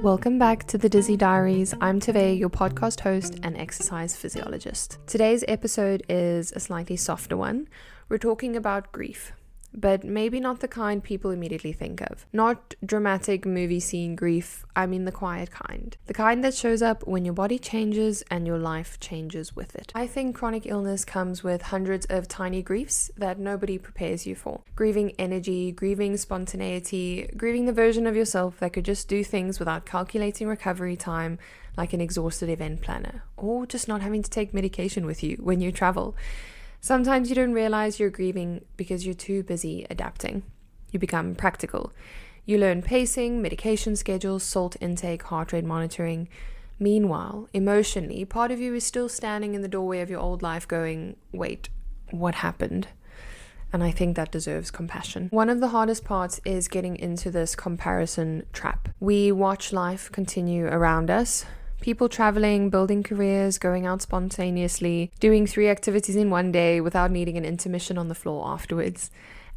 Welcome back to the Dizzy Diaries. I'm Tove, your podcast host and exercise physiologist. Today's episode is a slightly softer one. We're talking about grief, but maybe not the kind people immediately think of. Not dramatic movie scene grief, I mean the quiet kind. The kind that shows up when your body changes and your life changes with it. I think chronic illness comes with hundreds of tiny griefs that nobody prepares you for. Grieving energy, grieving spontaneity, grieving the version of yourself that could just do things without calculating recovery time like an exhausted event planner, or just not having to take medication with you when you travel. Sometimes you don't realize you're grieving because you're too busy adapting. You become practical. You learn pacing, medication schedules, salt intake, heart rate monitoring. Meanwhile, emotionally, part of you is still standing in the doorway of your old life going, wait, what happened? And I think that deserves compassion. One of the hardest parts is getting into this comparison trap. We watch life continue around us. People traveling, building careers, going out spontaneously, doing 3 activities in one day without needing an intermission on the floor afterwards.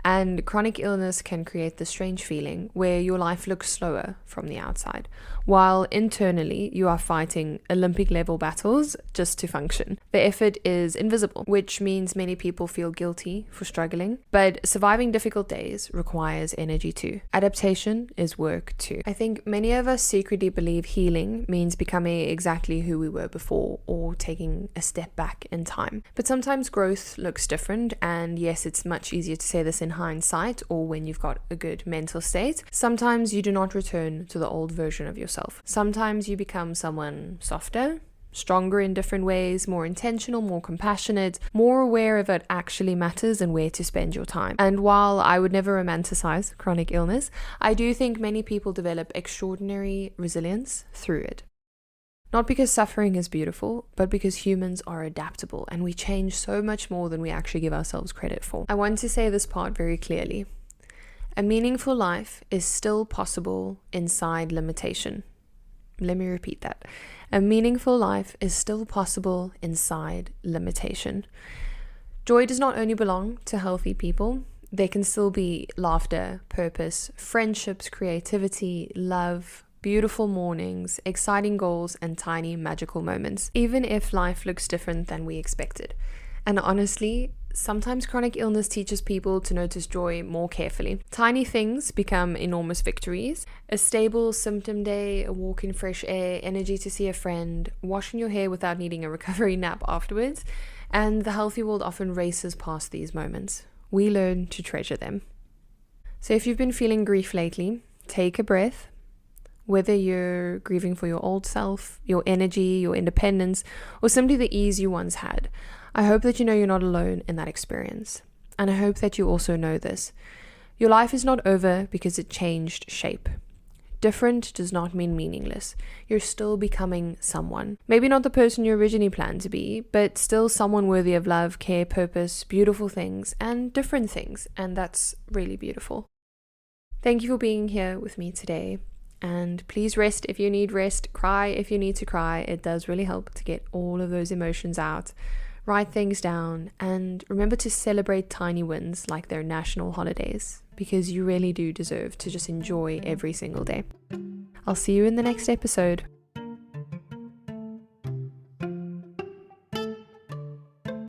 And chronic illness can create this strange feeling where your life looks slower from the outside, while internally you are fighting Olympic level battles just to function. The effort is invisible, which means many people feel guilty for struggling, but surviving difficult days requires energy too. Adaptation is work too. I think many of us secretly believe healing means becoming exactly who we were before or taking a step back in time. But sometimes growth looks different, and yes, it's much easier to say this in hindsight or when you've got a good mental state. Sometimes you do not return to the old version of yourself. Sometimes you become someone softer, stronger in different ways, more intentional, more compassionate, more aware of what actually matters and where to spend your time. And while I would never romanticize chronic illness, I do think many people develop extraordinary resilience through it. Not because suffering is beautiful, but because humans are adaptable and we change so much more than we actually give ourselves credit for. I want to say this part very clearly. A meaningful life is still possible inside limitation. Let me repeat that. A meaningful life is still possible inside limitation. Joy does not only belong to healthy people. There can still be laughter, purpose, friendships, creativity, love, beautiful mornings, exciting goals, and tiny magical moments, even if life looks different than we expected. And honestly, sometimes chronic illness teaches people to notice joy more carefully. Tiny things become enormous victories. A stable symptom day, a walk in fresh air, energy to see a friend, washing your hair without needing a recovery nap afterwards. And the healthy world often races past these moments. We learn to treasure them. So if you've been feeling grief lately, take a breath. Whether you're grieving for your old self, your energy, your independence, or simply the ease you once had, I hope that you know you're not alone in that experience. And I hope that you also know this. Your life is not over because it changed shape. Different does not mean meaningless. You're still becoming someone. Maybe not the person you originally planned to be, but still someone worthy of love, care, purpose, beautiful things, and different things. And that's really beautiful. Thank you for being here with me today. And please rest if you need rest, cry if you need to cry. It does really help to get all of those emotions out. Write things down and remember to celebrate tiny wins like they're national holidays, because you really do deserve to just enjoy every single day. I'll see you in the next episode.